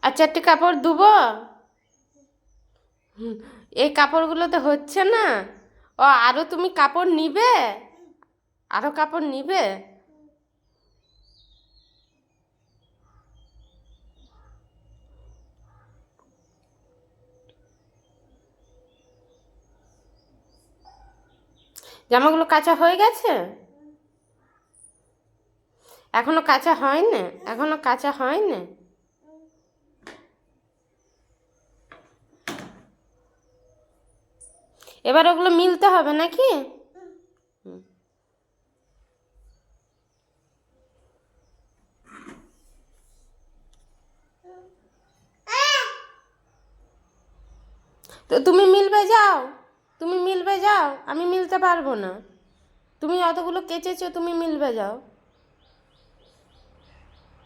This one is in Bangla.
আর 4টি কাপড় ধুবো। এই কাপড়গুলো তো হচ্ছে না। ও, আরও তুমি কাপড় নিবে? আরও কাপড় নিবে? জামাগুলো কাঁচা হয়ে গেছে? এখনো কাঁচা হয়নি? এখনো কাঁচা হয়নি? এবার ওগুলো মিলতে হবে নাকি? তো তুমি মিলবে যাও, তুমি মিলবে যাও, আমি মিলতে পারবো না। তুমি অতগুলো কেচেছো, তুমি মিলবে যাও।